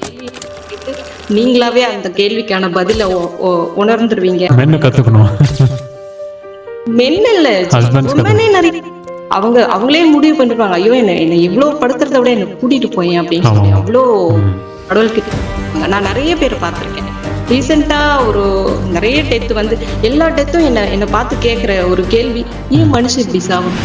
கேட்டு நீங்களாவே அந்த கேள்விக்கான பதில உணர்ந்துருவீங்க. மென்னு கத்துக்கணும். மென் இல்ல, ஹஸ்பண்ட்ஸ் உமனே கத்துக்கணும். நிறைய அவங்களே முடிவு பண்ணிருப்பாங்க. ஐயோ என்ன இவ்வளவு படுத்துறத விட என்ன கூட்டிட்டு போயேன் அப்படின்னு ஆமா, சொல்லி ஆமா. அவ்வளோ ம். கடவுள்கிட்ட நான் நிறைய பேர் பார்த்திருக்கேன். ரீசெண்டா ஒரு நிறைய டெத் வந்து எல்லா டெத்தும் என்ன பார்த்து கேட்கிற ஒரு கேள்வி, ஏன் மனுஷன் இப்படி சாகும்?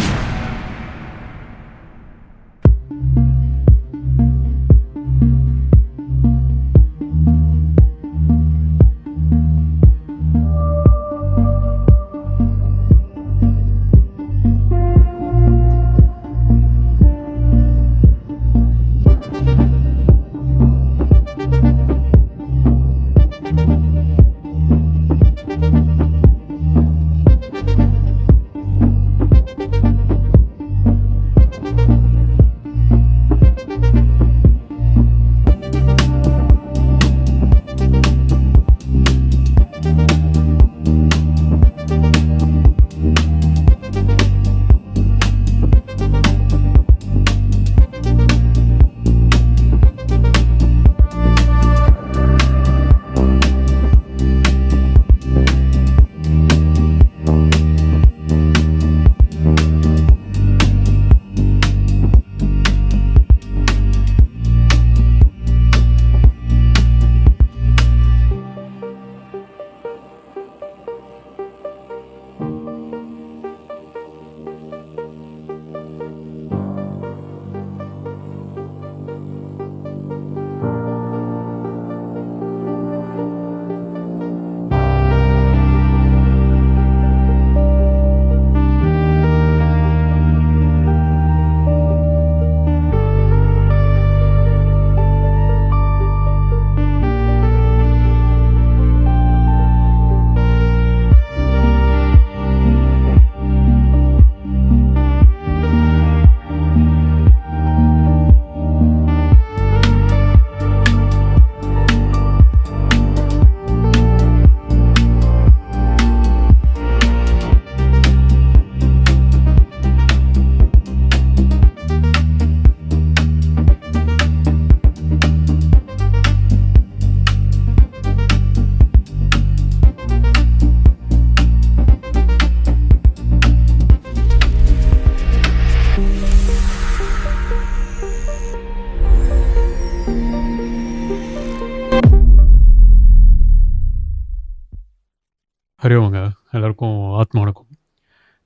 ஹரியோங்க, எல்லாருக்கும் ஆத்மா வணக்கம்.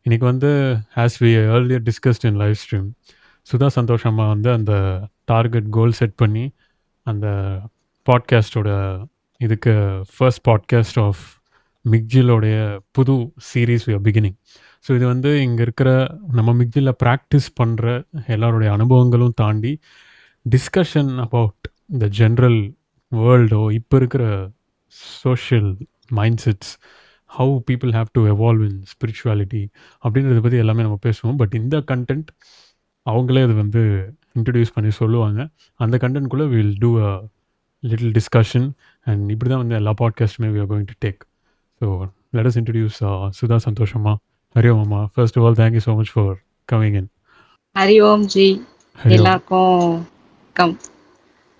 இன்றைக்கி வந்து as we earlier discussed in live stream, Sudha Santhosh அம்மா வந்து அந்த டார்கெட் கோல் செட் பண்ணி அந்த பாட்காஸ்டோட இதுக்கு ஃபர்ஸ்ட் பாட்காஸ்ட் ஆஃப் மிக்ஜிலோடைய புது series we are beginning. So இது வந்து இங்கே இருக்கிற நம்ம மிக்ஜில் ப்ராக்டிஸ் பண்ணுற எல்லாருடைய அனுபவங்களும் தாண்டி டிஸ்கஷன் அபவுட் இந்த ஜென்ரல் வேர்ல்டோ இப்போ இருக்கிற social mind sets, how people have to evolve in spirituality அப்படின்றத பற்றி எல்லாமே நம்ம பேசுவோம். பட் இந்த கண்டென்ட் அவங்களே அது வந்து இன்ட்ரடியூஸ் பண்ணி சொல்லுவாங்க. அந்த கண்டென்ட்குள்ளே will do a little discussion and இப்படி தான் வந்து எல்லா பாட்காஸ்ட்டுமே we are going to take. So let us introduce Sudha Santhosh அம்மா. ஹரி ஓம் அம்மா. First of all thank you so much for coming in. Hari Om ji. எல்லாருக்கும் கம்.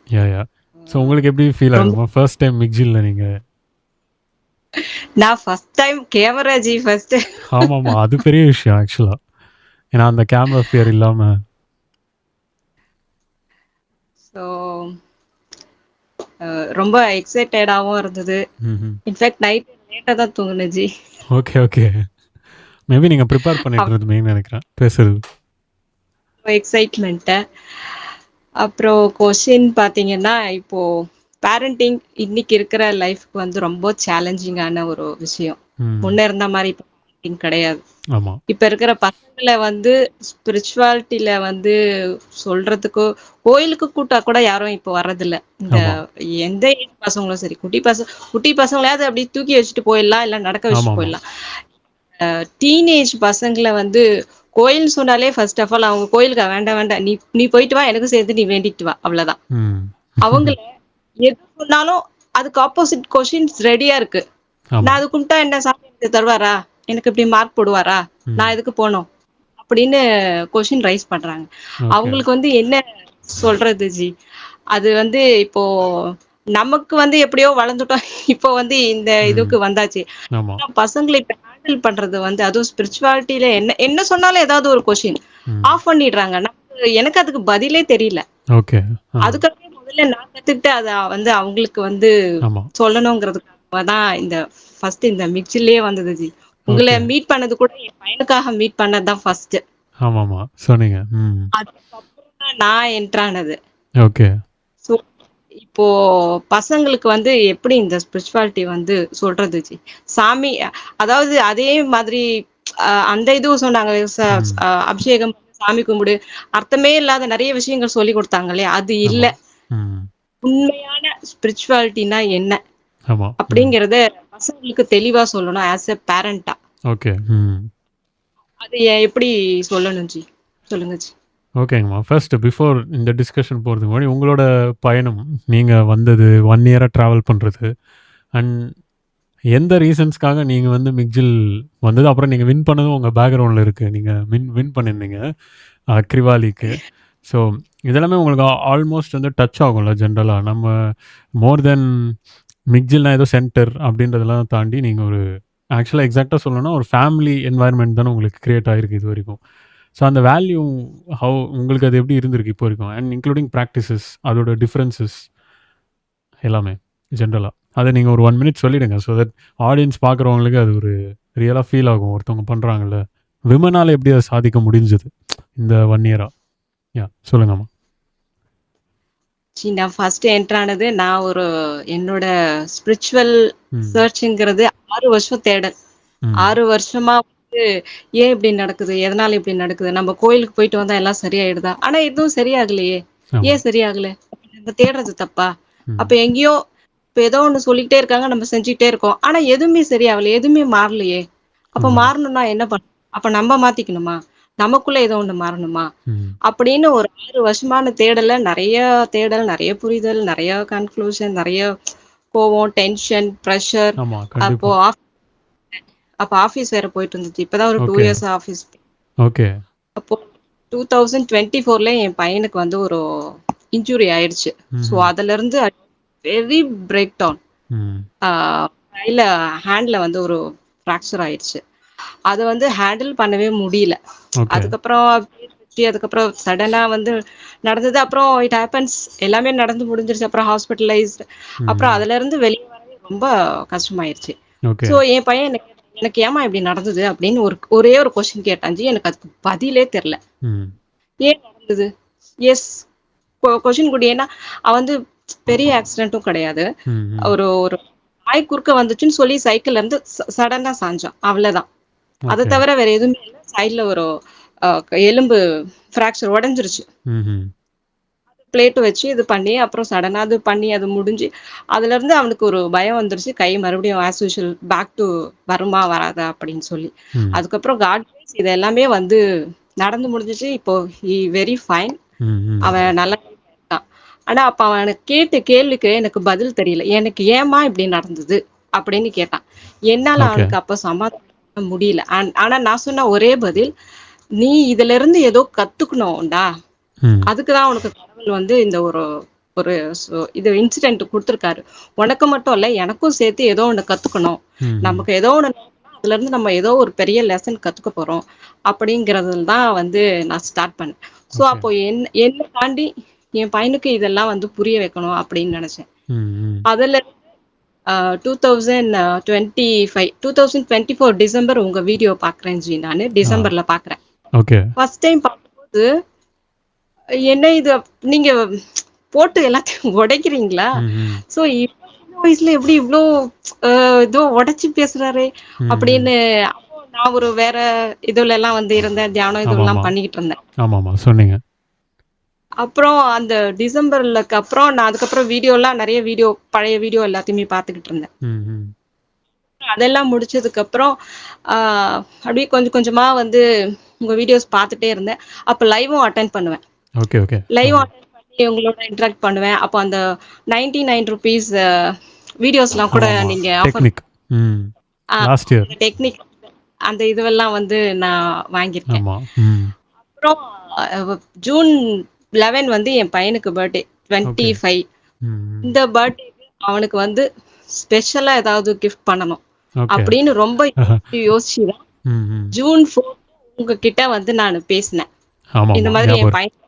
யா. ஸோ உங்களுக்கு எப்படி ஃபீல் ஆகுமா ஃபர்ஸ்ட் டைம் மிக்ஜில் நீங்கள்? நான் ஃபர்ஸ்ட் டைம் கேமரா ஜி ஃபர்ஸ்ட். ஆமாம்மா, அது பெரிய விஷயம் ஆக்சுவலாக. ஏன்னா அந்த கேமரா ஃபியர் இல்லாமல். ஸோ ரொம்ப எக்ஸைட்டடாகவும் இருந்தது. இன்ஃபேக்ட் நைட் லேட்டாக தான் தூங்குனேன் ஜி. ஓகே. மேபி நீங்கள் ப்ரிப்பேர் பண்ணிட்டு இருந்தீங்கன்னு நினைக்கிறேன் பேசுறது. எக்ஸைட்மெண்ட்டு. அப்புறம் கொஷின் பார்த்தீங்கன்னா, இப்போது பேரண்டிங் இன்னைக்கு இருக்கிற லைஃப்க்கு வந்து ரொம்ப சேலஞ்சிங்கான ஒரு விஷயம். முன்ன இருந்த மாதிரி இப்போ பேரண்டிங் கிடையாது. இப்போ இருக்கிற பசங்களை வந்து ஸ்பிரிச்சுவாலிட்டியில வந்து சொல்றதுக்கு கோயிலுக்கு கூட்டா கூட யாரும் இப்போ வர்றதில்ல. இந்த எந்த ஏஜ் பசங்களும் சரி, குட்டி பசங்களையாவது அப்படி தூக்கி வச்சுட்டு போயிடலாம், இல்லை நடக்க வச்சுட்டு போயிடலாம். டீனேஜ் பசங்களை வந்து கோயில் சொன்னாலே ஃபர்ஸ்ட் ஆஃப் ஆல் அவங்க கோயிலுக்கு வேண்டாம் நீ போயிட்டு வா, எனக்கும் சேர்த்து நீ வேண்டிட்டு வா, அவ்வளவுதான். அவங்கள எது சொன்னாலும் அதுக்கு ஆப்போசிட் கொஸ்டின்ஸ் ரெடியா இருக்கு. நான் அது கும்பிட்டா என்ன சாமி எனக்கு தருவாரா, எனக்கு இப்படி மார்க் போடுவாரா, நான் எதுக்கு போனோம் அப்படின்னு கொஸ்டின் ரைஸ் பண்றாங்க. அவங்களுக்கு வந்து என்ன சொல்றது ஜி, அது வந்து இப்போ நமக்கு வந்து எப்படியோ வளர்ந்துட்டோம். இப்போ வந்து இந்த இதுக்கு வந்தாச்சு. ஆமா. ஆனா பசங்கள இப்ப ஹேண்டில் பண்றது வந்து அதுவும் ஸ்பிரிச்சுவாலிட்டில என்ன என்ன சொன்னாலும் ஏதாவது ஒரு கொஸ்டின் ம். ஆஃப் பண்ணிடுறாங்க. எனக்கு அதுக்கு பதிலே தெரியல. ஓகே. அதுக்கப்புறம் முதல்ல நான் கத்துக்கிட்டு அத வந்து அவங்களுக்கு வந்து ஆமா. சொல்லணுங்கிறதுக்காக தான் இந்த ஃபர்ஸ்ட் இந்த மிக்ஸிலயே வந்தது ஜி. உங்கள ஓகே. மீட் பண்ணது கூட என் பையனுக்காக மீட் பண்ணது தான் ஃபர்ஸ்ட். ஆமாமா. சொன்னீங்க. அதுக்கப்புறம் தான் நான் என்டர் ஆனது. ஓகே. ஸோ இப்போ பசங்களுக்கு வந்து எப்படி இந்த ஸ்பிரிச்சுவாலிட்டி வந்து சொல்றது ஜி? சாமி அதாவது அதே மாதிரி அந்த இதுவும் சொன்னாங்க. ம். அபிஷேகம் பண்ணு, சாமி கும்பிடு. அர்த்தமே இல்லாத நெறைய விஷயங்கள் சொல்லிக் குடுத்தாங்க இல்லையா? அது இல்ல. ஆமா. ம். உண்மையான ஸ்பிரிச்சுவாலிட்டினா என்ன? ஆமா. அப்படிங்கிறத பசங்களுக்கு தெளிவா சொல்லணும் ஆஸ் எ பேரண்டா. ஓகே. அது எப்படி சொல்லணும் ஜி? சொல்லுங்க ஜி. ஓகேங்கம்மா. ஃபர்ஸ்ட் பிஃபோர் இந்த டிஸ்கஷன் போறதுக்கு முன்னாடி உங்களோட பயணம், நீங்க வந்தது 1 இயரா டிராவல் பண்றது, அண்ட் எந்த ரீசன்ஸ்க்காக நீங்க வந்து மிக்ஜில் வந்தது, அப்புறம் நீங்க வின் பண்ணதும் உங்க பேக்ரவுண்ட்ல இருக்கு. நீங்க வின் பண்ணியிருந்தீங்க கிரிவாலிக்கு. ஸோ இதெல்லாமே உங்களுக்கு ஆல்மோஸ்ட் வந்து டச் ஆகும்ல ஜென்ரலா. நம்ம மோர் தென் மிக்ஜில்னா ஏதோ சென்டர் அப்படின்றதெல்லாம் தாண்டி நீங்க ஒரு ஆக்சுவலா எக்ஸாக்ட்டா சொல்லணும்னா ஒரு ஃபேமிலி என்வாயர்ன்மெண்ட் தானே உங்களுக்கு கிரியேட் ஆயிருக்கு இதுவரைக்கும். ஸோ அந்த வேல்யூ உங்களுக்கு அது எப்படி இருந்திருக்கு இப்போ வரைக்கும்? அண்ட் இன்க்ளூடிங் பிராக்டிசஸ், அதோட டிஃபரன்சஸ் எல்லாமே ஜென்ரலா. அத நீங்க ஒரு 1 மினிட் சொல்லிடுங்க. ஸோ தட் ஆடியன்ஸ் பார்க்குறவங்களுக்கு அது ஒரு ரியலா ஃபீல் ஆகும். ஒருத்தவங்க பண்றாங்கல்ல. விமனால எப்படி அத சாதிக்க முடிஞ்சது? இந்த 1 இயரா? சொல்லுங்கம்மா. ஜி நான் ஃபர்ஸ்ட் என்டர் ஆனது நான் ஒரு என்னோட ஸ்பிரிச்சுவல் ம். சர்ச்ங்கிறது 6 வருஷம் தேடல். ம். 6 வருஷமா வந்து ஏன் இப்படி நடக்குது? எதனால இப்படி நடக்குது? நம்ம கோயிலுக்கு போயிட்டு வந்தா எல்லாம் சரியாயிடுதா? ஆனா எதுவும் சரியாகலையே! ஆமா. ஏன் சரியாகல? அப்ப நம்ம தேடுறது தப்பா? அப்ப ம். எங்கேயோ இப்ப ஏதோ ஒண்ணு சொல்லிக்கிட்டே இருக்காங்க. நம்ம செஞ்சுக்கிட்டே இருக்கோம். ஆனா எதுவுமே சரியாகல. எதுவுமே மாறலையே! அப்ப ம். மாறணும்னா என்ன பண்ணணும்? அப்ப நம்ம மாத்திக்கணுமா? நமக்குள்ள ஏதோ ஒண்ணு மாறணுமா? ம். அப்படின்னு ஒரு 6 வருஷமான தேடல்ல நெறைய தேடல், நெறைய புரிதல், நெறைய கன்க்ளூஷன், நெறைய கோவம், டென்ஷன், பிரஷர். ஆமா. அப்போ கண்டிப்பா. அப்ப ஆஃபீஸ் வேற போயிட்டு இருந்துச்சு. இப்பதான் ஒரு 2 ஓகே. Years office. ஓகே. அப்போ 2024ல என் பையனுக்கு வந்து ஒரு இன்ஜூரி ஆயிடுச்சு. ஸோ ம்ஹ்ம். அதுலருந்து வெரி பிரேக் டவுன். ம். ஆ கையில ஹேண்ட்ல வந்து ஒரு ஃப்ராக்சர் ஆயிடுச்சு. அத வந்து ஹேண்டில் பண்ணவே முடியல. ஓகே. அதுக்கப்புறம் அதுக்கப்புறம் சடனா வந்து நடந்தது. அப்புறம் இட் ஹேப்பன்ஸ் எல்லாமே நடந்து முடிஞ்சிருச்சு. அப்புறம் ஹாஸ்பிட்டலைஸ்ட். அப்புறம் ம். அதுலருந்து வெளிய வரவே ரொம்ப கஷ்டமாயிருச்சு. ஓகே. ஸோ என் பையன் எனக்கு ஏம்மா இப்படி நடந்தது? அப்படின்னு ஒரே ஒரு கொஸ்டின் கேட்டான் ஜி. எனக்கு அதுக்கு பதிலே தெரியல. ம். ஏன் நடந்தது? எஸ் கொஸ்டின் குடு. ஏன்னா, அவன் வந்து பெரிய ஆக்சிடென்ட்டும் கிடையாது. ம். ம். ஒரு ஒரு நாய் குறுக்க வந்துச்சுன்னு சொல்லி சைக்கிள்ல இருந்து சடனா சாஞ்சான். அவ்வளதான். அத ஓகே. தவிர வேற எதுவுமே இல்ல. சைடுல ஒரு அ எலும்பு ஃப்ராக்சர் உடைஞ்சிருச்சு. ம்ஹ்ம். பிளேட் வச்சு இது பண்ணி, அப்புறம் சடனா அது பண்ணி அது முடிஞ்சு, அதுலருந்து அவனுக்கு ஒரு பயம் வந்துருச்சு. கை மறுபடியும் ஆஸ் யூசுவல் பேக் டூ வருமா? வராதா? அப்படின்னு சொல்லி. ம். அதுக்கப்புறம் காட் கிரேஸ் இது எல்லாமே வந்து நடந்து முடிஞ்சுச்சு. இப்போ ஹி வெரி ஃபைன். ம். ம். அவன் நல்லா இருக்கான். ஆனா, அப்ப அவன கேட்ட கேள்விக்கு எனக்கு பதில் தெரியல. எனக்கு ஏம்மா இப்படி நடந்தது? அப்படின்னு கேட்டான். என்னால ஓகே. அவனுக்கு அப்ப சமாதானம் பண்ண முடியல. ஆனா நான் சொன்ன ஒரே பதில், "நீ இதிலிருந்து ஏதோ கத்துக்கணும்டா. ம். அதுக்கு தான் உனக்கு கடவுள் வந்து இந்த ஒரு ஒரு இது இன்சிடென்ட் குடுத்துருக்காரு. உனக்கு மட்டும் இல்ல, எனக்கும் சேர்த்து ஏதோ ஒண்ணு கத்துக்கணும். ம்ஹ்ம். நமக்கு ஏதோ ஒண்ணு நடக்குதுன்னா, அதுலருந்து நம்ம ஏதோ ஒரு பெரிய லெசன் கத்துக்க போறோம்." அப்படிங்கிறதுல தான் வந்து நான் ஸ்டார்ட் பண்ணேன். So okay. அப்போ என்ன தாண்டி என் பையனுக்கு இதெல்லாம் வந்து புரிய வைக்கணும் அப்படின்னு நெனச்சேன். ம். ம். அதுல 2025 2024 டிசம்பர் உங்க வீடியோ பார்க்குறேன் ஜி நானு. ஆ. டிசம்பர்ல பார்க்குறேன். ஓகே. ஃபர்ஸ்ட் டைம் பார்க்கும்போது, என்ன இது நீங்க போட்டு எல்லாத்தையும் உடைக்கிறீங்களா? ம்ஹ்ம். ஸோ இவ்ளோ சின்ன வயசுல எப்படி இவ்ளோ அ ஏதோ உடைச்சு பேசுறாரே! ம். அப்படின்னு அப்போ நான் ஒரு வேற இதுலலாம் வந்து இருந்தேன். தியானம் ஆமாமா. இதுவெல்லாம் பண்ணிக்கிட்டு இருந்தேன். ஆமாமா. சொன்னீங்க. அப்புறம் அந்த டிசம்பர்லக்கு அப்புறம் நான் அதுக்கப்புறம் நெறைய வீடியோ பழைய வீடியோ எல்லாத்தையுமே பார்த்துக்கிட்டு இருந்தேன். ம். ம். அதெல்லாம் முடிச்சதுக்கப்புறம், ஆ அப்படியே கொஞ்சம் கொஞ்சமா வந்து உங்க வீடியோஸ் பார்த்துட்டே இருந்தேன். அப்ப லைவும் அட்டெண்ட் பண்ணுவேன். ஓகே. ஓகே. லைவ் சொன்னீங்க. அட்டெண்ட் பண்ணி உங்களோட இன்டராக்ட் பண்ணுவேன். அப்போ அந்த ₹99 வீடியோஸ்லாம் கூட ஆமாமா. நீங்க ஆஃபர் டெக்னிக். ம். Last year. அந்த டெக்னிக் அந்த இதுவெல்லாம் வந்து நான் வாங்கியிருக்கேன். ஆமா. ம். அப்புறம் ஜூன் 11 வந்து என் பையனுக்கு பர்த்டே. ஓகே. 25. ம். இந்த பர்த்டேக்கு அவனுக்கு வந்து ஸ்பெஷலா ஏதாவது கிஃப்ட் பண்ணணும் ஓகே. அப்படின்னு ரொம்ப யோசிச்சு தான் ம், ம். ஜூன் 4 உங்ககிட்ட வந்து நான் பேசினேன். இந்த ஆமாமா. மாதிரி ஞாபகம் என் இருக்கு. பையன்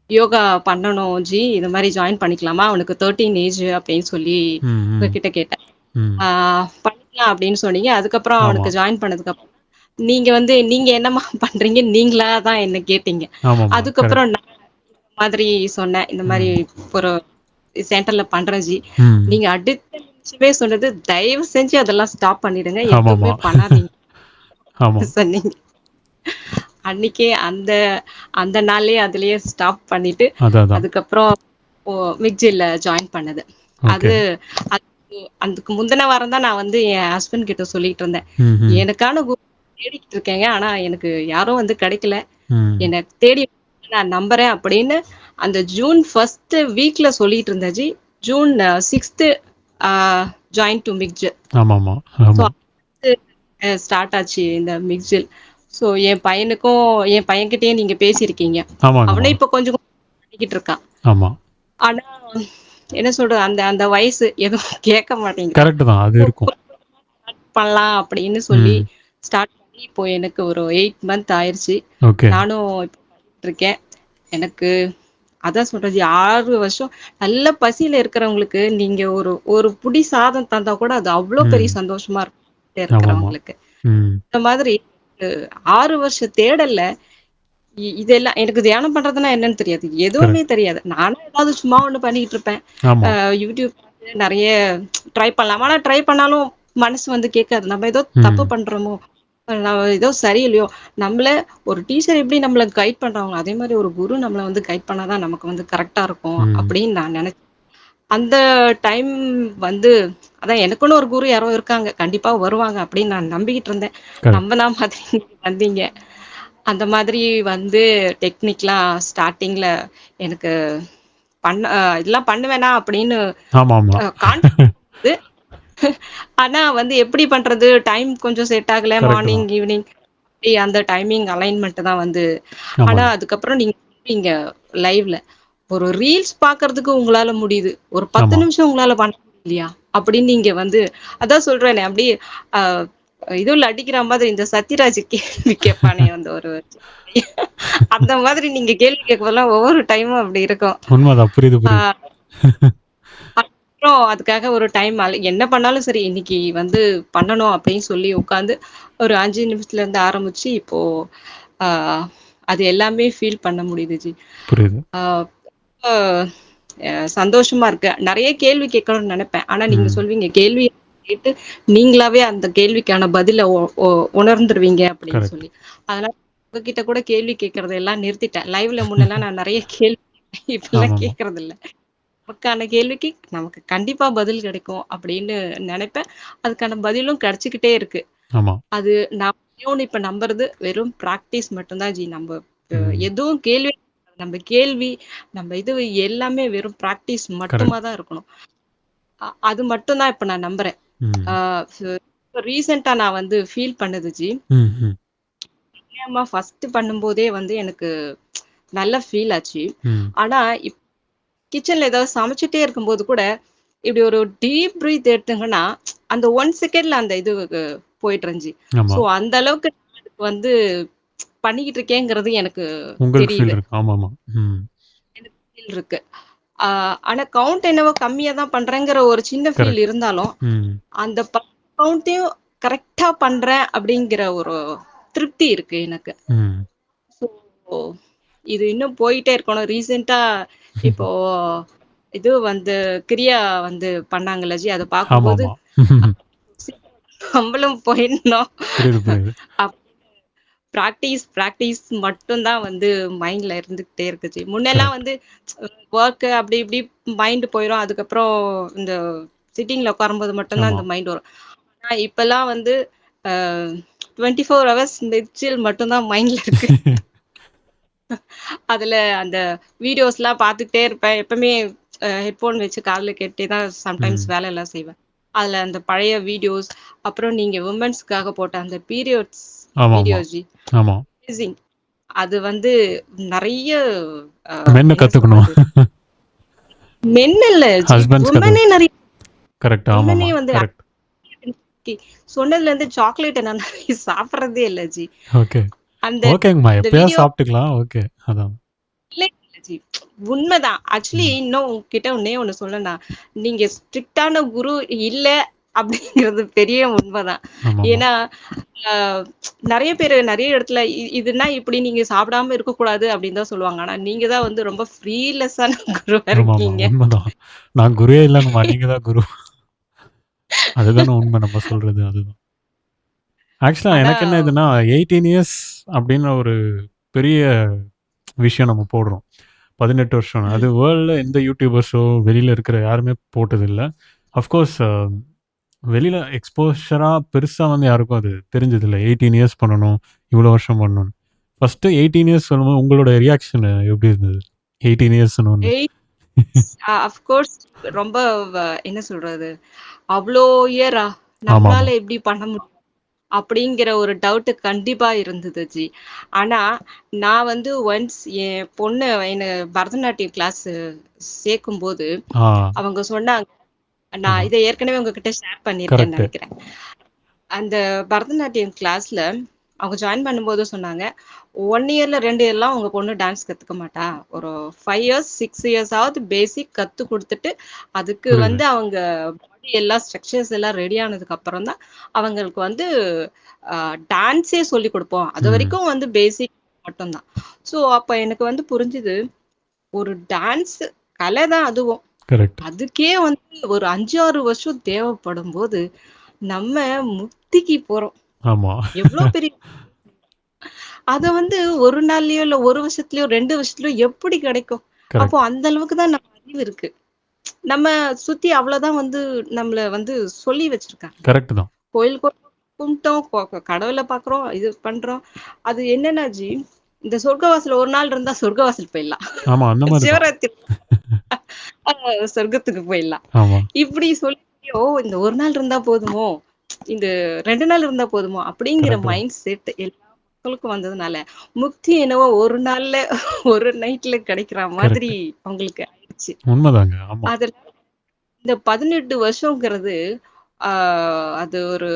யோகா பண்ணணும் ஜி, இது மாதிரி ஜாயின் பண்ணிக்கலாமா? அவனுக்கு 13 ஏஜ் அப்படின்னு சொல்லி ம், ம், உங்ககிட்ட கேட்டேன். ம். பண்ணிக்கலாம் அப்படின்னு சொன்னீங்க. அதுக்கப்புறம் ஆமா. அவனுக்கு ஜாயின் பண்ணதுக்கு அப்புறம் நீங்க வந்து நீங்க என்னம்மா பண்றீங்கன்னு நீங்களா தான் என்ன கேட்டீங்க. ஆமாமா. கரெக்ட். அதுக்கப்புறம் நான் இந்த மாதிரி சொன்னேன். இந்த மாதிரி ம். ஒரு சென்டர்ல பண்றேன் ஜி. ம். நீங்க அடுத்த நிமிஷமே சொன்னது, தயவு செஞ்சு அதெல்லாம் ஸ்டாப் பண்ணிடுங்க. ஆமாமா. எதுவுமே பண்ணாதீங்க ஆமா. சொன்னீங்க. அன்னைக்கே அந்த அந்த நாள்லயே அதிலேயே ஸ்டாப் பண்ணிட்டு, அதான். அதுக்கப்புறம் மிக்ஜில்ல ஜாயின் பண்ணது. ஓகே. அது அதுக்கு அதுக்கு முந்தின வாரம் தான் நான் வந்து என் ஹஸ்பண்ட் கிட்ட சொல்லிட்டு இருந்தேன். ம்ஹ்ம். எனக்கான குரு தேடிக்கிட்டு இருக்கேங்க. ஆனா எனக்கு யாரும் வந்து கிடைக்கல. ம். என்ன தேடி நான் நம்புறேன் அப்படின்னு அந்த ஜூன் 1 வீக்ல சொல்லிட்டு இருந்தேன் ஜி. ஜூன் 6 ஆ ஜாயின் டூ மிக்ஜில். ஆமாமா. ஸோ ஆமா. ஸ்டார்ட் ஆச்சு இந்த மிக்ஜில். ஸோ என் பையன்கிட்டயே நீங்க பேசியிருக்கீங்க. ஆமாங்கம்மா. அவனே இப்ப கொஞ்சம் கொஞ்சம் பண்ணிக்கிட்டு இருக்கான். ஆமா. ஆனா என்ன சொல்றது, அந்த அந்த வயசு எதுவும் கேட்க மாட்டேங்குது. கரெக்ட் தான். அது இருக்கும். பண்ணலாம் அப்படின்னு சொல்லி ம். ஸ்டார்ட் பண்ணி இப்போ எனக்கு ஒரு 8 மந்த் ஆயிருச்சு. ஓகே. நானும் இப்போ பண்ணிட்டு இருக்கேன். எனக்கு அதான் சொல்றது 6 வருஷம் நல்ல பசியில இருக்கிறவங்களுக்கு நீங்க ஒரு ஒரு புடி சாதம் தந்தா கூட அது அவ்ளோ பெரிய ம். சந்தோஷமா இருக்கும் ஆமாமா. இருக்கிறவங்களுக்கு. ம். இந்த மாதிரி 6 வருஷ தேடல்ல இதெல்லாம் எனக்கு தியானம் பண்றதுன்னா என்னன்னு தெரியாது. எதுவுமே கரெக்ட். தெரியாது. நானும் ஏதாவது சும்மா ஒண்ணு பண்ணிட்டு இருப்பேன். ஆமா. யூடியூப் பார்த்து நெறைய ட்ரை பண்ணலாம். ஆனா ட்ரை பண்ணாலும் மனசு வந்து கேட்காது. நம்ம ஏதோ தப்பு ம். பண்றோமோ! நம்ம ஏதோ சரியில்லையோ! நம்மள ஒரு டீச்சர் எப்படி நம்மள கைட் பண்றாங்களோ, அதே மாரி ஒரு குரு நம்மள வந்து கைட் பண்ணா தான் நமக்கு வந்து கரெக்ட்டா இருக்கும். ம். அப்படின்னு நான் நெனச்சேன். அந்த டைம் வந்து அதான் எனக்குன்னு ஒரு குரு யாரோ இருக்காங்க. கண்டிப்பா வருவாங்க அப்படின்னு நான் நம்பிக்கிட்டு இருந்தேன். கரெக்ட். நம்புனா மாதிரி நீங்க வந்தீங்க. அந்த மாதிரி வந்து டெக்னிக்லாம் ஸ்டார்ட்டிங்ல எனக்கு இதெல்லாம் பண்ணுவேனா அப்படின்னு ஆமாமா. கான்ஃபிடன்ஸ். ஆனா வந்து எப்படி பண்றது? டைம் கொஞ்சம் செட் ஆகல. கரெக்ட் மார்னிங், தான். ஈவினிங் அந்த டைமிங் அலைன்மென்ட் தான் வந்து ஆனா ஆமாங்க. அதுக்கப்புறம் நீங்க சொல்றீங்க லைவ்ல. ஒரு ரீல்ஸ் பார்க்கறதுக்கு உங்களால முடியுது. ஒரு 10 ஆமா. நிமிஷம் உங்களால பண்ண முடியலையா? அப்படின்னு நீங்க வந்து அதான் சொல்றேனே அப்படியே அ இதுல அடிக்கிற மாதிரி இந்த சத்யராஜ் கேள்வி கேட்பானே அந்த ஒரு அந்த மாதிரி நீங்க கேள்வி கேட்கறதெல்லாம் ஒவ்வொரு டைமும் அப்படி இருக்கும். உண்மதான். புரியுது, ஆ புரியுது. அப்புறம் அதுக்காக ஒரு டைம் என்ன பண்ணாலும் சரி, இன்னைக்கு வந்து பண்ணணும் அப்படின்னு சொல்லி உட்காந்து ஒரு 5 நிமிஷத்துல இருந்து ஆரம்பிச்சு இப்போ ஆ அது எல்லாமே ஃபீல் பண்ண முடியுது ஜி. புரியுது. ஆ ரொம்ப சந்தோஷமா இருக்கு. நெறைய கேள்வி கேட்கணும்னு நெனைப்பேன். ஆனா நீங்க ம். சொல்வீங்க கேள்வி கேட்டு நீங்களாவே அந்த கேள்விக்கான பதில ஒ ஒ உணர்ந்துருவீங்க அப்படின்னு கரெக்ட். சொல்லி. அதனால உங்ககிட்ட கூட கேள்வி கேட்கறத எல்லாம் நிறுத்திட்டேன். லைவ்ல முன்னெல்லாம் நான் நெறைய கேள்வி இப்பல்லாம் ஆமாமா. கேட்கறதில்ல. நமக்கான கேள்விக்கு நமக்கு கண்டிப்பா பதில் கிடைக்கும் அப்படின்னு நெனைப்பேன். அதுக்கான பதிலும் கிடைச்சுக்கிட்டே இருக்கு. ஆமா. அது நான் ஒண்ணு இப்ப நம்புறது வெறும் பிராக்டிஸ் மட்டும் தான் ஜி. நம்ப ம். எதுவும் கேள்வி நம்ம கேள்வி, நம்ம இது எல்லாமே வெறும் பிராக்டிஸ் மட்டுமா கரெக்ட். தான் இருக்கணும். அது மட்டும் தான் இப்ப நான் நம்புறேன். ஆ ம். ரீசென்ட்டா நான் வந்து ஃபீல் பண்ணது ஜி. ம், ம், ஏம்மா ஃபர்ஸ்ட் பண்ணும்போதே வந்து எனக்கு நல்ல ஃபீல் ஆச்சு. ம். ஆனா கிச்சன்ல ஏதாவது சமைச்சுட்டே இருக்கும்போது கூட, இப்படி ஒரு டீப் பிரீத் எடுத்தீங்கன்னா, அந்த 1 செகண்ட்ல அந்த இது போயிட்டு இருந்துச்சு. ஆமா. ஸோ அந்த அளவுக்கு நான் அதுக்கு வந்து பண்ணிக்கிட்டு இருக்கேங்கிறது எனக்கு உங்களுக்கு ஃபீல் தெரியுது. இருக்கு. ஆமாமா. ம். எனக்கு ஃபீல் இருக்கு. ஆ ஆனா கவுண்ட் என்னவோ கம்மியா தான் பண்றேங்கிற ஒரு சின்ன ஃபீல் கரெக்ட். இருந்தாலும், ம். அந்த கவுண்ட்டையும் கரெக்ட்டா பண்றேன் அப்படிங்கிற ஒரு திருப்தி இருக்கு எனக்கு. ம். ஸோ இது இன்னும் போயிட்டே இருக்கணும். ரீசென்ட்டா இப்போ இது வந்து கிரியா வந்து பண்ணாங்கல்ல ஜி. அத பார்க்கும்போது ஆமாமா. நம்மளும் போயிடணும். புரியுது, புரியுது. அப் பிராக்டிஸ் மட்டும் தான் வந்து மைண்ட்ல இருந்துகிட்டே இருக்கு ஜி. முன்னெல்லாம் கரெக்ட். வந்து வொர்க் அப்படி இப்படி மைண்ட் போயிரும். அதுக்கப்புறம் இந்த சிட்டிங்ல உட்காரும்போது மட்டும் தான் ஆமா. இந்த மைண்ட் வரும். ஆனா இப்பலாம் வந்து அ 24 ஹவர்ஸ் நெச்சில் மட்டும் தான் மைண்ட்ல இருக்கு. அதுல அந்த வீடியோஸ்லாம் பார்த்துக்கிட்டே இருப்பேன். எப்பவுமே ஹெட்ஃபோன் வச்சு காதுல கேட்டுட்டே தான் சம்டைம்ஸ் ம். வேலையெல்லாம் செய்வேன். அதுல அந்த பழைய வீடியோஸ், அப்புறம் நீங்க விமென்ஸ்க்காக போட்ட அந்த பீரியட்ஸ் ஆமாமா. Videos G. ஆமா. அமேசிங். அது வந்து நெறைய அ மென்னு என்ன கத்துக்கணும். சொல்றது? மென் இல்ல ஜி, ஹஸ்பண்ட்ஸ்க்கு அது உமனே நிறைய கரெக்ட். உமனே ஆமாமா. வந்து கரெக்ட். சொன்னதுல இருந்து சாக்லேட் நான் நிறைய சாப்பிடுறதே இல்ல ஜி. ஓகே. அந்த ஓகேங்கம்மா. அந்த எப்பயாவது வீடியோ சாப்பிட்டுக்கலாம். ஓகே. அதான். இல்ல ஜி, உண்மைதான். ஆக்சுவலி ம். இன்னும் உங்ககிட்ட ஒண்ணே ஒண்ணு சொல்லனா, நீங்க ஸ்ட்ரிக்ட்டான குரு இல்ல அப்படிங்கிறது பெரிய உண்மைதான். ஆமாமா. ஏன்னா ஆ, நெறைய பேரு நெறைய இடத்துல இதுன்னா இப்படி நீங்க சாப்பிடாம இருக்கக்கூடாது அப்படின்னு தான் சொல்லுவாங்க. ஆனா நீங்க தான் வந்து ரொம்ப ஃப்ரீலெஸ்ஸான குருவா ஆமாமா. இருக்கீங்க. உண்மதான். நான் குருவே இல்லங்கம்மா. நீங்க தான் குரு. அதுதானே உண்மை நம்ம சொல்றது. அதுதான். ஆக்சுவலா ஆனா எனக்கு என்ன இதுன்னா, 18 இயர்ஸ் அப்படின்னு ஒரு பெரிய விஷயம் நம்ம போடுறோம். 18 வருஷம். அது ம். வேர்ல்டுல எந்த யூடியூபர்ஸோ, வெளியில இருக்கிற யாருமே போட்டதில்ல. அஃப்கோர்ஸ் வெளியில எக்ஸ்போஷரா பெருசா வந்து யாருக்கும் அது தெரிஞ்சதில்ல. 18 இயர்ஸ் பண்ணணும், இவ்வளோ வருஷம் பண்ணணும்னு. ஃபர்ஸ்ட்டு 18 இயர்ஸ் சொல்லும்போது உங்களோட ரியாக்ஷன் எப்படி இருந்தது? 18 இயர்ஸ்ன்னு. 8 அஃப்கோர்ஸ் ரொம்ப என்ன சொல்றது? அவ்ளோ இயரா? ஆமாமா. நம்மளால எப்படி பண்ண முடியும்? அப்படிங்கிற ஒரு டவுட் கண்டிப்பா இருந்தது ஜி. ஆனா நான் வந்து ஒன்ஸ் என் பொண்ணு என்ன பரதநாட்டியம் கிளாஸ் சேர்க்கும்போது, ஆ. அவங்க சொன்னாங்க. நான் ஆமா. இத ஏற்கனவே உங்ககிட்ட ஷேர் பண்ணியிருக்கேன்னு கரெக்ட்டு. நெனைக்கிறேன். அந்த பரதநாட்டியம் கிளாஸ்ல அவங்க ஜாயின் பண்ணும்போது சொன்னாங்க, 1 இயர்ல 2 இயர்லாம் உங்க பொண்ணு டான்ஸ் கத்துக்க மாட்டா. ஒரு 5 இயர்ஸ், 6 இயர்ஸாவது பேசிக் கத்து குடுத்துட்டு, அதுக்கு புரியுது. வந்து அவங்க பாடி எல்லாம் ஸ்ட்ரக்சர்ஸ் எல்லாம் ரெடி ஆனதுக்கு அப்புறம் தான் அவங்களுக்கு வந்து டான்ஸே சொல்லிக் குடுப்போம். ம். அதுவரைக்கும் வந்து பேசிக் மட்டும் தான். ஸோ அப்ப எனக்கு வந்து புரிஞ்சுது, ஒரு டான்ஸ் கலை தான் அதுவும். கரெக்ட். அதுக்கே வந்து ஒரு 5, 6 வருஷம் தேவைப்படும்போது, நம்ம முக்திக்கு போறோம். ஆமா. எவ்ளோ பெரிய அத வந்து 1 நாள்லயோ, இல்ல 1 வருஷத்துலயோ, 2 வருஷத்துலயோ எப்படி கிடைக்கும்? அப்போ கரெக்ட். அந்த அளவுக்கு தான் நம்ம அறிவு இருக்கு. நம்ம சுத்தி அவ்வளோதான் வந்து நம்மள வந்து சொல்லி வச்சிருக்காங்க. கரெக்ட் தான். கோயில் கும்பிட்டோம், கடவுள பார்க்குறோம், இது பண்றோம். அது என்னன்னா ஜி, இந்த சொர்க்கவாசல் ஒரு நாள் இருந்தா சொர்க்கவாசல் போயிடலாம். ஆமா, அந்த மாரி தான். சிவராத்திரி சொர்க்கத்துக்கு போயிடலாம். ஆமா. இப்படி சொல்லி, "ஓ! இந்த 1 நாள் இருந்தா போதுமோ? இந்த 2 நாள் இருந்தா போதுமோ?" அப்படிங்கிற கரெக்ட் தான். மைண்ட் செட் எல்லா மக்களுக்கும் வந்ததுனால, முக்தி என்னவோ ஒரு நாள்ல, ஒரு நைட்ல கிடைக்கிற மாதிரி கரெக்ட். அவங்களுக்கு ஆயிடுச்சு. உண்மதாங்க. ஆமா. அதுல இந்த 18 வருஷங்கிறது, ஆ அது ஒரு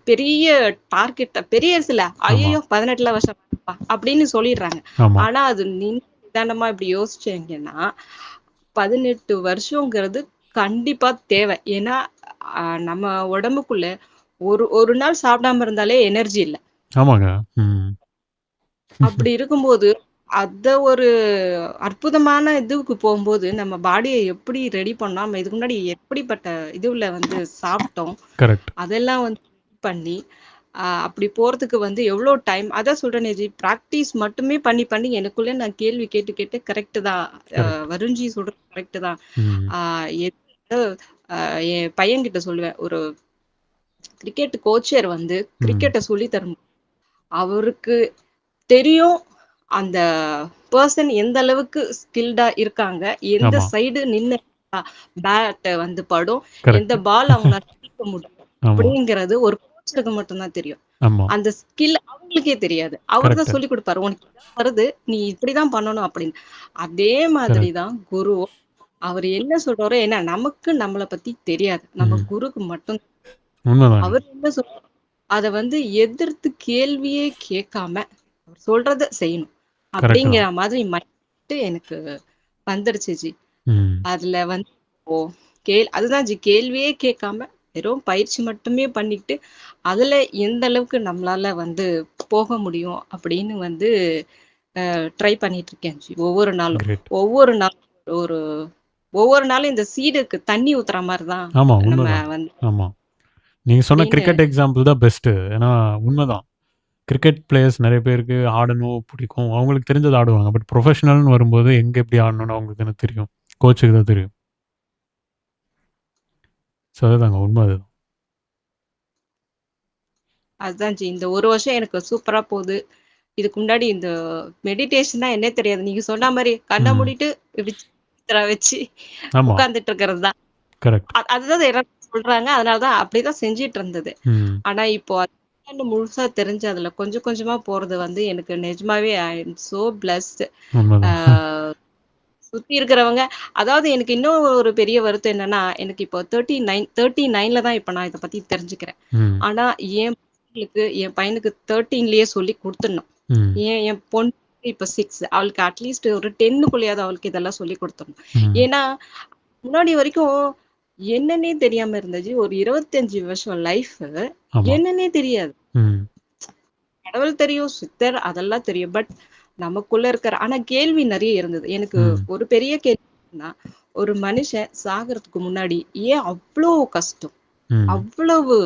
பெரிய டார்கெட் பெரியசில்ல. ஆமா. "ஐயய்யோ! 18 வருஷம் வேணாம்ப்பா" அப்படின்னு சொல்லிடுறாங்க. ஆமா. ஆனா அது நிதானமா இப்படி யோசிச்சீங்கன்னா, 18 வருஷங்கிறது கண்டிப்பா தேவை. ஏன்னா, நம்ம உடம்புக்குள்ள ஒரு ஒரு நாள் சாப்பிடாம இருந்தாலே எனர்ஜி இல்ல. ஆமாங்க. ம். அப்படி இருக்கும்போது, அத ஒரு அற்புதமான இதுவுக்கு போம்போது, நம்ம பாடிய எப்படி ரெடி பண்ணோம், நம்ம இதுக்கு முன்னாடி எப்படிப்பட்ட இதுவுல வந்து சாப்பிட்டோம், கரெக்ட். அதெல்லாம் வந்து பண்ணி, அப்படி போறதுக்கு வந்து எவ்வளோ டைம் அதான் சொல்றேனே ஜி, பிராக்டிஸ் மட்டுமே பண்ணி, பண்ணி எனக்குள்ள நான் கேள்வி கேட்டு, கேட்டு கரெக்ட்டு தான். கரெக்ட். வருண்ஜி சொல்றது கரெக்ட்டு தான். ம். ஆ எது அ என் பையன்கிட்ட சொல்லுவேன். ஒரு கிரிக்கெட் கோச்சர் வந்து ம். கிரிக்கெட்ட சொல்லி தரும். அவருக்கு தெரியும். அந்த பெர்சன் எந்த அளவுக்கு ஸ்கில்டா இருக்காங்க. எந்த ஆமா. சைடு நின்னு பேட் வந்து படும். எந்த கரெக்ட். பால் அவங்களால பிடிக்க முடியும். ஆமா. அப்படிங்கிறது ஒரு கோச்சருக்கு மட்டும் தான் தெரியும். ஆமா. அந்த ஸ்கில் அவங்களுக்கே தெரியாது. அவரு தான் கரெக்ட்டு. சொல்லிக் குடுப்பாரு. "உனக்கு இதான் வருது. நீ இப்படிதான் பண்ணணும்" அப்படின்னு. அதே மாதிரி கரெக்ட். தான் குருவும். அவரு என்ன சொல்றாரோ ஏன்னா நமக்கு நம்மள பத்தி தெரியாது. நம்ம ம். குருக்கு மட்டும் உண்மதாங்க. அவரு என்ன சொல்றாரோ அத வந்து எதிர்த்து கேள்வியே கேட்காம, அவர் சொல்றத செய்யணும். கரெக்ட்டு அப்படிங்கிற தான். மாதிரி மைண்ட் எனக்கு வந்துருச்சு ஜி. ம். அதுல வந்து ஓ அதுதான் ஜி கேள்வியே கேட்காம, வெறும் பயிற்சி மட்டுமே பண்ணிக்கிட்டு, அதுல எந்த அளவுக்கு நம்மளால வந்து போக முடியும் அப்படின்னு வந்து ட்ரை பண்ணிட்டு இருக்கேன் ஜி. ஒவ்வொரு நாளும். கிரேட். ஒவ்வொரு நாளும் ஒரு ஒவ்வொரு நாளும் இந்த சீடுக்கு தண்ணி ஊத்துற மாரி தான் ஆமா, நம்ம உண்மதாங்க. வந்து ஆமா. நீங்க சொன்ன அப்படின்னு கிரிக்கெட் எக்ஸாம்பிள் தான் பெஸ்ட்டு. ஏன்னா உண்மதான். கிரிக்கெட் பிளேயர்ஸ் நெறைய பேருக்கு ஆடணும் பிடிக்கும். அவங்களுக்கு தெரிஞ்சத ஆடுவாங்க. பட் ப்ரொஃபஷனல்னு வரும்போது எங்க எப்படி ஆடணும்னு அவங்களுக்கு என்ன தெரியும். கோச்சுக்கு தான் தெரியும். ஸோ அதுதாங்க உண்ம அதுதான். அதுதான் ஜி. இந்த 1 வருஷம் எனக்கு சூப்பரா போது. இதுக்கு முன்னாடி இந்த மெடிடேஷன்னா என்னே தெரியாது. நீங்க சொன்ன மாரி கண்ண ம். மூடிட்டு முத்ரா வச்சு ஆமா. உட்கார்ந்துட்டு இருக்கிறது தான். கரெக்ட். அதுதான் எல்லாரும் சொல்றாங்க. அதனால தான் அப்படிதான் செஞ்சுட்டு இருந்தது. ம். ஆனா இப்போ அது என்னன்னு முழுசா தெரிஞ்சு அதுல கொஞ்சம் கொஞ்சமா போறது வந்து எனக்கு நிஜமாவே ஐ அம் சோ பிளெஸ்ட். ஆ உண்மதான். சுத்தி இருக்கிறவங்க அதாவது எனக்கு இன்னும் ஒரு பெரிய வருத்தம் என்னன்னா, எனக்கு இப்போ 39ல தான் இப்ப நான் இத பத்தி தெரிஞ்சுக்கிறேன். ம். ஆனா என் பையனுக்கு 13லயே சொல்லி குடுத்துடணும். ம். என் பொண்ணுக்கு இப்ப 6 அவளுக்கு அட்லீஸ்ட் ஒரு 10க்குள்ளயாவது அவளுக்கு இதெல்லாம் சொல்லிக் குடுத்துடணும். ம். ஏன்னா, முன்னாடி வரைக்கும் என்னன்னே தெரியாம இருந்துச்சு. ஒரு 25 வருஷம் லைஃப் ஆமா. என்னன்னே தெரியாது. ம். கடவுள் தெரியும், சித்தர் அதெல்லாம் தெரியும். பட் நமக்குள்ள இருக்கிற ஆனா கேள்வி நெறைய இருந்தது. எனக்கு ம். ஒரு பெரிய கேள்வின்னா, ஒரு மனுஷன் சாகறதுக்கு முன்னாடி ஏன் அவ்ளோ கஷ்டம்? ம். அவ்வளவு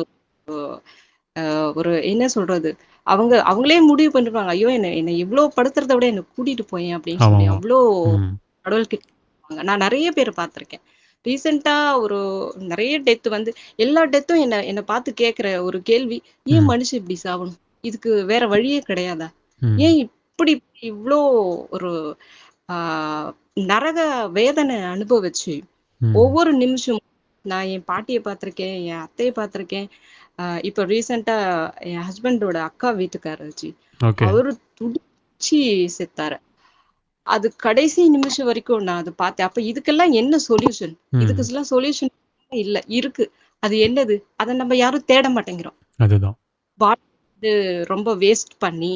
ஒரு என்ன சொல்றது? அவங்களே முடிவு பண்ணிருப்பாங்க. ஐயோ! என்ன இவ்ளோ படுத்துறத விட என்ன கூட்டிட்டு போயேன் அப்படின்னு சொல்லி ஆமாமா. அவ்ளோ ம். கடவுள்கிட்ட கேட்பாங்க. நான் நெறைய பேர பார்த்துருக்கேன். ரீசென்ட்டா ஒரு நெறைய டெத் வந்து எல்லா டெத்தும் என்ன என்ன பார்த்து கேட்கிற ஒரு கேள்வி, "ஏன் ம். மனுஷன் இப்படி சாவணும்? இதுக்கு வேற வழியே கிடையாதா? ம். ஏன் இப்படி இவ்ளோ ஒரு ஆ நரக வேதனை அனுபவிச்சு, ம். ஒவ்வொரு நிமிஷமும் நான் என் பாட்டிய பார்த்துருக்கேன், என் அத்தைய பார்த்துருக்கேன். இப்ப ரீசென்ட்டா என் ஹஸ்பண்டோட அக்கா வீட்டுக்காரர் ஜி. ஓகே. அவரு துடிச்சு செத்தாரு. அது கடைசி நிமிஷம் வரைக்கும் நான் அத பார்த்தேன். அப்ப இதுக்கெல்லாம் என்ன சொல்யூஷன்? ம். இதுக்கெல்லாம் சொல்யூஷன் இல்ல. இருக்கு. அது என்னது? அத நம்ம யாரும் தேட மாட்டேங்கிறோம். அதுதான். பாட் வந்து ரொம்ப வேஸ்ட் பண்ணி,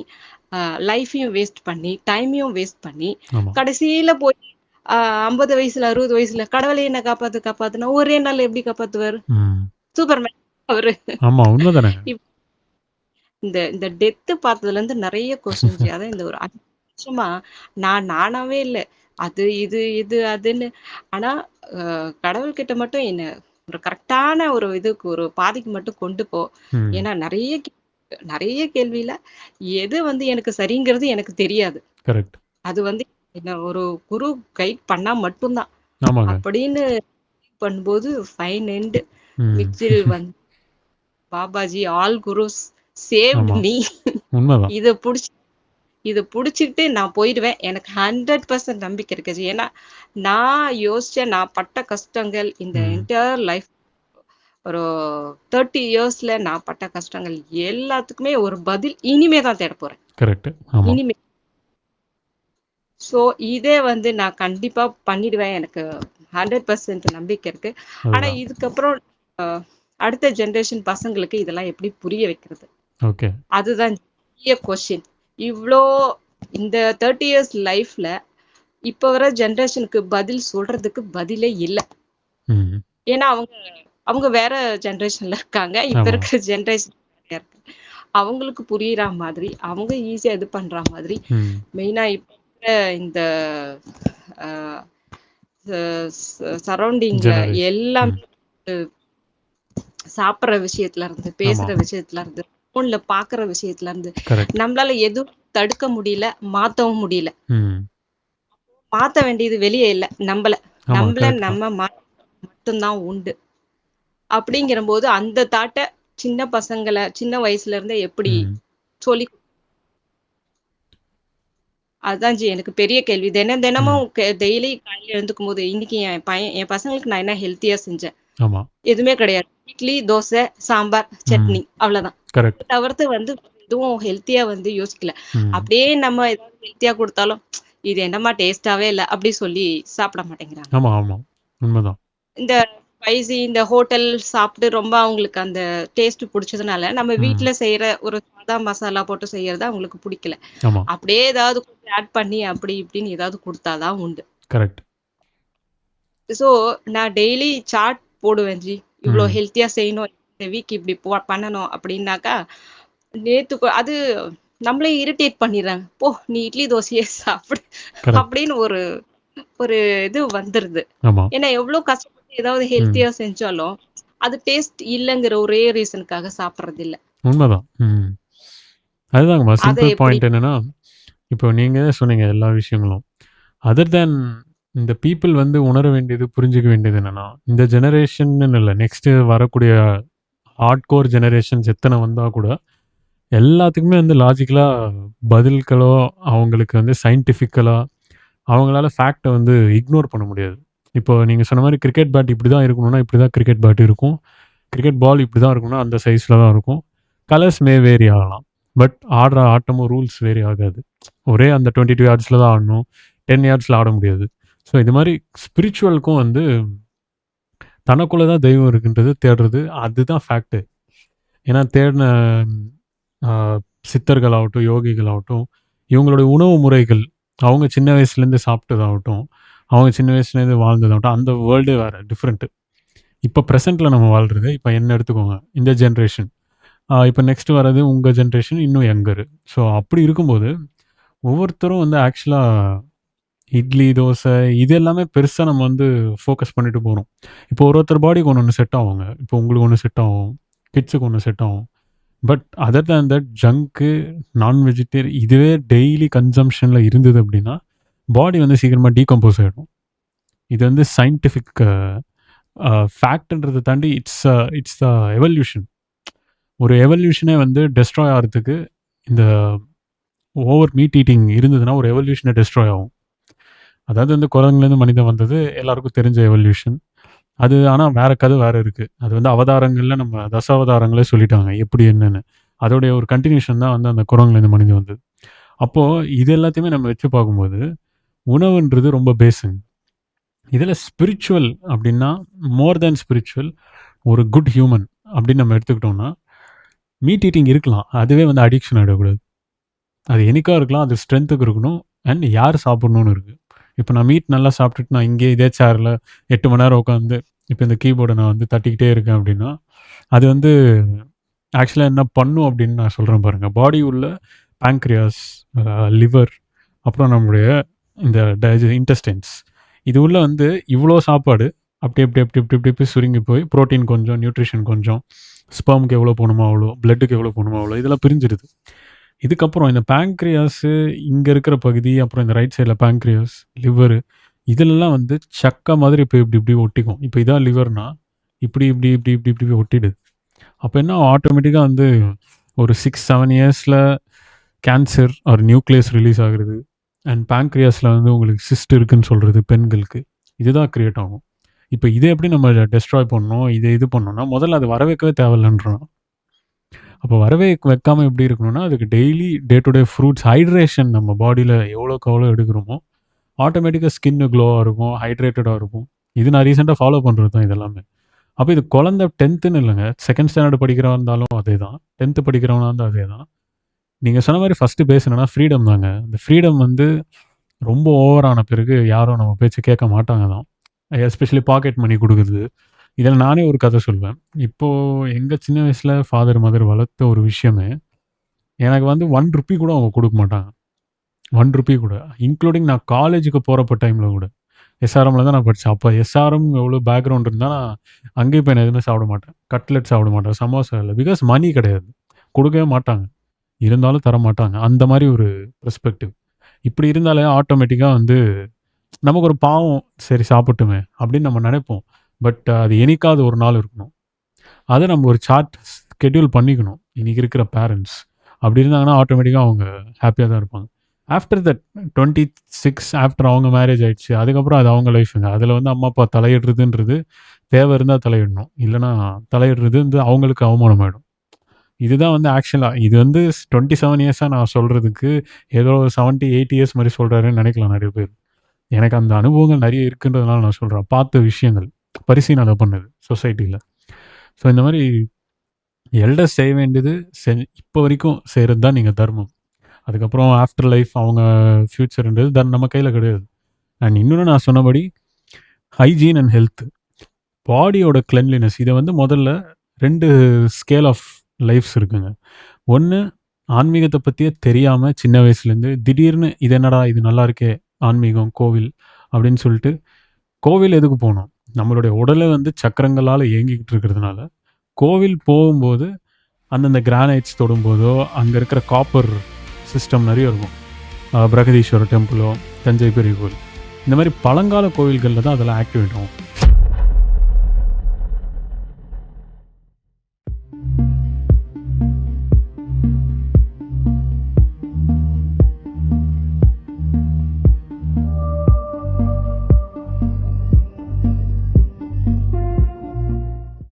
அ லைஃப்பையும் வேஸ்ட் பண்ணி, டைமையும் வேஸ்ட் பண்ணி, ஆமா. கடைசியில போய் அ 50 வயசுல, 60 வயசுல கடவுளே என்ன காப்பாத்து காப்பாத்துன்னா, ஒரே நாள்ல எப்படி காப்பாத்துவாரு? ம். சூப்பர்மேன் அவரு. ஆமா. உண்மதானேங்க. இப் இந்த இந்த டெத் பார்த்ததுலருந்து நெறைய கொஸ்டின் ஜி. அதான் இந்த ஒரு 5 வருஷமா நான் நானாவே இல்ல. அது, இது, அதுன்னு. ஆனா, கடவுள்கிட்ட மட்டும் என்ன ஒரு கரெக்ட்டான ஒரு இதுக்கு ஒரு பாதைக்கு மட்டும் கொண்டு போ. ம். ஏன்னா நெறைய கேள்வியில எது வந்து எனக்கு சரிங்கிறது எனக்கு தெரியாது. கரெக்ட். அது வந்து என்ன ஒரு குரு கைட் பண்ணா மட்டும் தான். ஆமாங்க. அப்படின்னு பண்ணும்போது ஃபைன் எண்ட் ம். விச்சில் வந்து பாபாஜி ஆல் குருஸ் சேவ்ட் ஆமா. மீ. உண்மதான். இத புடிச்சு இத புடிச்சுக்கிட்டு நான் போயிடுவேன். எனக்கு 100% நம்பிக்கை இருக்கு ஜி. ஏன்னா, நான் பட்ட கஷ்டங்கள் இந்த ம். என்டயர் லைஃப் ஒரு 30 இயர்ஸ்ல நான் பட்ட கஷ்டங்கள் எல்லாத்துக்குமே ஒரு பதில் இனிமே தான் தேடப் போறேன். கரெக்ட். ஆமா. இனிமே. ஸோ இதே வந்து நான் கண்டிப்பா பண்ணிடுவேன். எனக்கு 100% நம்பிக்கை இருக்கு. ஆனா அதுதான். இதுக்கப்புறம் அ அடுத்த ஜெனரேஷன் பசங்களுக்கு இதெல்லாம் எப்படி புரிய வைக்கிறது? ஓகே. அதுதான் பெரிய கொஸ்டின். இவ்ளோ இந்த 30 இயர்ஸ் லைஃப்ல இப்ப வர ஜெனரேஷனுக்கு பதில் சொல்றதுக்கு பதிலே இல்ல. ம். ஏன்னா அவங்க வேற ஜெனரேஷன்ல இருக்காங்க. இப்ப ஆமா. இருக்கிற ஜெனரேஷன் வேறயா இருக்கு. அவங்களுக்கு புரியிற மாதிரி, அவங்க ஈஸியா இது பண்ற மாதிரி, ம். மெயினா இப்ப இருக்கிற இந்த அ ச சரவுண்டிங்ல ஜெனரேஷன். ம். எல்லாமே சாப்பிடுற விஷயத்துல இருந்து, ஆமா. பேசுற விஷயத்துல இருந்து, ஃபோன்ல பாக்குற விஷயத்துல இருந்து, கரெக்ட். நம்மளால எதுவும் தடுக்க முடியல, மாத்தவும் முடியல. ம். மாத்த வேண்டியது வெளிய இல்ல, நம்பள. ஆமா. நம்பள கரெக்ட் தான். நம்ம மாத்த மட்டும் தான் உண்டு. அப்படிங்கிறபோது அந்த தாட்ட சின்ன வயசுல இருந்தே எப்படி ம். சொல்லி அதான் ஜி எனக்கு பெரிய கேள்வி. ம். தினமும் டெய்லி காலையில எழுந்துக்கும்போது, இன்னைக்கு என் பசங்களுக்கு நான் என்ன ஹெல்த்தியா செஞ்சேன்? ஆமா. எதுவுமே கிடையாது. இட்லி, தோசை, சாம்பார், ம். சட்னி அவ்வளதான். கரெக்ட். இத தவிர்த்து வந்து எதுவும் ஹெல்த்தியா வந்து யோசிக்கல. ம். அப்படியே நம்ம ஏதாவது ஹெல்த்தியா குடுத்தாலும், "இது என்னம்மா டேஸ்ட்டாவே இல்ல" அப்படி சொல்லி சாப்பிட மாட்டேங்கிறாங்க. ஆமா, ஆமா. உண்மதான். இந்த ஸ்பைசி இந்த ஹோட்டல் சாப்பிட்டு ரொம்ப அவங்களுக்கு அந்த டேஸ்ட் புடிச்சதுனால, நம்ம ம். வீட்ல செய்ற ஒரு சாதா மசாலா போட்டு செய்யறது அவங்களுக்கு புடிக்கல. ஆமா. அப்படியே ஏதாவது கொஞ்சம் ஆட் பண்ணி அப்படி இப்படின்னு ஏதாவது குடுத்தா தான் உண்டு. கரெக்ட். ஸோ நான் டெய்லி சார்ட் போடுவேன் ஜி. இவ்ளோ ம். ஹெல்த்தியா செய்யணும். இந்த வீக் இப்படி பண்ணணும் அப்படின்னாக்கா, அது நம்மளே இரிட்டேட் பண்ணிர்றாங்க. "போ நீ இட்லி, தோசையே சாப்பிடு" கரெக்ட். அப்படின்னு ஒரு ஒரு இது வந்துருது. ஆமா. ஏன்னா எவ்ளோ கஷ்டப்பட்டு ஏதாவது ம். ஹெல்த்தியா செஞ்சாலும், அது டேஸ்ட் இல்லங்கிற ஒரே ரீசனுக்காக சாப்பிடுறதில்ல. உண்மதான். ம். அதுதாங்கம்மா அத சிம்பிள் எப்படி பாயிண்ட் என்னன்னா, இப்போ நீங்க சொன்னீங்க எல்லா விஷயங்களும். அதர் தேன் இந்த பீப்பிள் வந்து உணர வேண்டியது, புரிஞ்சுக்க வேண்டியது என்னன்னா, இந்த ஜெனரேஷன்னு இல்ல. நெக்ஸ்ட்டு வரக்கூடிய ஹார்ட்கோர் ஜெனரேஷன்ஸ் எத்தன வந்தா கூட, எல்லாத்துக்குமே வந்து லாஜிக்கலா பதில்களோ, அவங்களுக்கு வந்து சயின்டிஃபிக்கலா அவங்களால ஃபேக்ட்ட வந்து இக்னோர் பண்ண முடியாது. இப்போ நீங்க சொன்ன மாரி கிரிக்கெட் பேட் இப்படி தான் இருக்கணும்னா, இப்படி தான் கிரிக்கெட் பேட் இருக்கும். கிரிக்கெட் பால் இப்படி தான் இருக்கணும்னா, அந்த சைஸ்ல தான் இருக்கும். கலர்ஸ் வேரி ஆகலாம். பட் ஆடுற ஆட்டமும் ரூல்ஸ் வேரி ஆகாது. ஒரே அந்த 22 யார்ட்ஸ்ல தான் ஆடணும். 10 யார்ட்ஸ்ல ஆட முடியாது. ஸோ இது மாதிரி ஸ்பிரிச்சுவலுக்கும் வந்து தனக்குள்ளே தான் தெய்வம் இருக்குன்றது தேடுறது, அதுதான் ஃபேக்ட்டு. ஏன்னா தேடின சித்தர்களாகட்டும், யோகிகளாகட்டும், இவங்களுடைய உணவு முறைகள், அவங்க சின்ன வயசுலேருந்து சாப்பிட்டதாகட்டும், அவங்க சின்ன வயசுலேருந்து வாழ்ந்ததாகட்டும், அந்த வேர்ல்டே வேறு டிஃப்ரெண்ட்டு. இப்போ ப்ரெசென்ட்டில் நம்ம வாழ்கிறது, இப்போ என்ன எடுத்துக்கோங்க, இந்த ஜென்ரேஷன், இப்போ நெக்ஸ்ட்டு வர்றது உங்கள் ஜென்ரேஷன் இன்னும் யங்கரு. ஸோ அப்படி இருக்கும்போது ஒவ்வொருத்தரும் வந்து ஆக்சுவலாக இட்லி, தோசை இது எல்லாமே பெருசாக நம்ம வந்து ஃபோக்கஸ் பண்ணிட்டு போகிறோம். இப்போ ஒருத்தர் பாடிக்கு ஒன்று செட் ஆகுங்க. இப்போ உங்களுக்கு ஒன்று செட் ஆகும், கிட்ஸுக்கு ஒன்று செட் ஆகும். பட் அதர் தேன் தட் ஜங்க்கு, நான் வெஜிடேரியன் இதுவே டெய்லி கன்சம்ஷனில் இருந்தது அப்படின்னா பாடி வந்து சீக்கிரமாக டீகம்போஸ் ஆகிடும். இது வந்து சயின்டிஃபிக் ஃபேக்ட்ன்றதை தாண்டி இட்ஸ் எவல்யூஷன். ஒரு எவல்யூஷனே வந்து டெஸ்ட்ராய் ஆகிறதுக்கு இந்த ஓவர் மீட் ஈட்டிங் இருந்ததுன்னா ஒரு எவல்யூஷனை டெஸ்ட்ராய் ஆகும். அதாவது வந்து குரங்குலேருந்து மனிதன் வந்தது எல்லாருக்கும் தெரிஞ்ச எவல்யூஷன். அது ஆனால் வேறு கதை வேறு இருக்குது. அது வந்து அவதாரங்களில் நம்ம தசாவதாரங்களே சொல்லிட்டாங்க எப்படி என்னென்னு. அதோடைய ஒரு கண்டினியூஷன் தான் வந்து அந்த குரங்குலேருந்து மனிதன் வந்தது. அப்போது இது எல்லாத்தையுமே நம்ம வச்சு பார்க்கும்போது உணவுன்றது ரொம்ப பேஸுங்க. இதில் ஸ்பிரிச்சுவல் அப்படின்னா மோர் தேன் ஸ்பிரிச்சுவல், ஒரு குட் ஹியூமன் அப்படின்னு நம்ம எடுத்துக்கிட்டோம்னா மீட் ஈட்டிங் இருக்கலாம், அதுவே வந்து அடிக்ஷன் ஆகிடக்கூடாது. அது என்னைக்காக இருக்கலாம், அது ஸ்ட்ரென்த்துக்கு இருக்கணும், அண்ட் யார் சாப்பிட்ணுன்னு இருக்குது. இப்போ நான் மீட் நல்லா சாப்பிட்டுட்டு நான் இங்கே இதே சேரில் 8 மணி நேரம் உட்காந்து இப்போ இந்த கீபோர்டை நான் வந்து தட்டிக்கிட்டே இருக்கேன் அப்படின்னா அது வந்து ஆக்சுவலாக என்ன பண்ணும் அப்படின்னு நான் சொல்கிறேன் பாருங்கள். பாடி உள்ள பேங்க்ரியாஸ், லிவர், அப்புறம் நம்மளுடைய இந்த இன்டெஸ்டைன்ஸ், இது உள்ள வந்து இவ்வளோ சாப்பாடு அப்படி சுருங்கி போய் ப்ரோட்டீன் கொஞ்சம், நியூட்ரிஷன் கொஞ்சம், ஸ்பெர்முக்கு எவ்வளோ போகணுமோ அவ்வளோ, பிளட்டுக்கு எவ்வளோ போகணுமோ அவ்வளோ, இதெல்லாம் பிரிஞ்சிடுது. இதுக்கப்புறம் இந்த பேங்க்ரியாஸு இங்கே இருக்கிற பகுதி, அப்புறம் இந்த ரைட் சைடில் பேங்க்ரியாஸ், லிவரு, இதிலெல்லாம் வந்து சக்கை மாதிரி இப்போ இப்படி ஒட்டிக்கும். இப்போ இதான் லிவர்னா இப்படி ஒட்டிடுது. அப்போ என்ன ஆட்டோமேட்டிக்காக வந்து ஒரு 6-7 இயர்ஸில் கேன்சர் ஒரு நியூக்ளியஸ் ரிலீஸ் ஆகுறது, அண்ட் பேங்க்ரியாஸில் வந்து உங்களுக்கு சிஸ்ட் இருக்குன்னு சொல்கிறது பெண்களுக்கு, இதுதான் க்ரியேட் ஆகும். இப்போ இதை எப்படி நம்ம டெஸ்ட்ராய் பண்ணணும், இது பண்ணோம்னா முதல்ல அது வர வைக்கவே தேவையில்லைன்றோம். அப்போ வரவே வைக்காமல் எப்படி இருக்கணும்னா அதுக்கு daily day to day fruits, hydration நம்ம பாடியில் எவ்வளோக்கு எவ்வளோ எடுக்கிறோமோ ஆட்டோமேட்டிக்காக ஸ்கின்னு க்ளோவாக இருக்கும், ஹைட்ரேட்டடாக இருக்கும். இது நான் ரீசெண்டாக ஃபாலோ பண்ணுறது தான் இதெல்லாமே. அப்போ இது குழந்தை 10th இல்லைங்க, 2nd ஸ்டாண்டர்ட் படிக்கிறவன் இருந்தாலும் அதே தான், 10th படிக்கிறவனா இருந்தால் அதே தான். நீங்கள் சொன்ன மாதிரி ஃபஸ்ட்டு பேசுனேன்னா ஃப்ரீடம் தாங்க. இந்த ஃப்ரீடம் வந்து ரொம்ப ஓவரான பிறகு யாரும் நம்ம பேச்சு கேட்க மாட்டாங்க தான். எஸ்பெஷலி பாக்கெட் மணி கொடுக்குறது. இதில் நானே ஒரு கதை சொல்வேன். இப்போது எங்கள் சின்ன வயசில் ஃபாதர் மதர் வளர்த்த ஒரு விஷயமே, எனக்கு வந்து 1 ரூபி கூட அவங்க கொடுக்க மாட்டாங்க. 1 ரூபி கூட, இன்க்ளூடிங் நான் காலேஜுக்கு போகிறப்ப டைமில் கூட. எஸ்ஆர்எம்மில் தான் நான் படித்தேன். அப்போ எஸ்ஆர்எம் எவ்வளோ பேக்ரவுண்ட் இருந்தால் நான் அங்கேயும் போய் நான் எதுவுமே சாப்பிட மாட்டேன், கட்லெட் சாப்பிட மாட்டேன், சமோசா இல்லை, பிகாஸ் மணி கிடையாது, கொடுக்கவே மாட்டாங்க, இருந்தாலும் தர மாட்டாங்க. அந்த மாதிரி ஒரு பெர்ஸ்பெக்டிவ். இப்படி இருந்தாலே ஆட்டோமேட்டிக்காக வந்து நமக்கு ஒரு பாவம், சரி சாப்பிட்டுமே அப்படின்னு நம்ம நினைப்போம். பட் அது என்னைக்காவது ஒரு நாள் இருக்கணும். அதை நம்ம ஒரு சார்ட் ஸ்கெட்யூல் பண்ணிக்கணும். இன்றைக்கி இருக்கிற பேரண்ட்ஸ் அப்படி இருந்தாங்கன்னா ஆட்டோமேட்டிக்காக அவங்க ஹாப்பியாக தான் இருப்பாங்க. ஆஃப்டர் தட் 26 ஆஃப்டர் அவங்க மேரேஜ் ஆகிடுச்சு, அதுக்கப்புறம் அது அவங்க லைஃபுங்க. அதில் வந்து அம்மா அப்பா தலையிடுறதுன்றது தேவை இருந்தால் தலையிடணும், இல்லைனா தலையிடுறது வந்து அவங்களுக்கு அவமானம் ஆகிடும். இதுதான் வந்து ஆக்சுவலாக இது வந்து 27 இயர்ஸாக நான் சொல்கிறதுக்கு ஏதோ 70-80 இயர்ஸ் மாதிரி சொல்கிறாருன்னு நினைக்கலாம் நிறைய பேர். எனக்கு அந்த அனுபவங்கள் நிறைய இருக்குன்றதுனால நான் சொல்கிறேன், பார்த்த விஷயங்கள், பரிசீலனை பண்ணது சொசைட்டியில். ஸோ இந்த மாதிரி எல்டர்ஸ் செய்ய வேண்டியது இப்போ வரைக்கும் செய்கிறது தான் நீங்கள் தர்மம். அதுக்கப்புறம் ஆஃப்டர் லைஃப் அவங்க ஃப்யூச்சர்ன்றது நம்ம கையில் கிடையாது. அண்ட் இன்னொன்று நான் சொன்னபடி ஹைஜீன் அண்ட் ஹெல்த், பாடியோட கிளென்லினஸ், இதை வந்து முதல்ல 2 ஸ்கேல் ஆஃப் லைஃப்ஸ் இருக்குங்க. ஒன்று ஆன்மீகத்தை பற்றியே தெரியாமல் சின்ன வயசுலேருந்து திடீர்னு இது என்னடா இது நல்லா இருக்கே ஆன்மீகம், கோவில் அப்படின்னு சொல்லிட்டு கோவில் எதுக்கு போகணும், நம்மளுடைய உடலை வந்து சக்கரங்களால் இயங்கிக்கிட்டு இருக்கிறதுனால கோவில் போகும்போது அந்தந்த கிரானைட்ஸ் தொடும்போதோ அங்கே இருக்கிற காப்பர் சிஸ்டம் நிறைய இருக்கும். பிரகதீஸ்வரர் டெம்பிளோ, தஞ்சை பெரிய கோவில், இந்த மாதிரி பழங்கால கோவில்களில் தான் அதெல்லாம் ஆக்டிவேட் ஆகும்.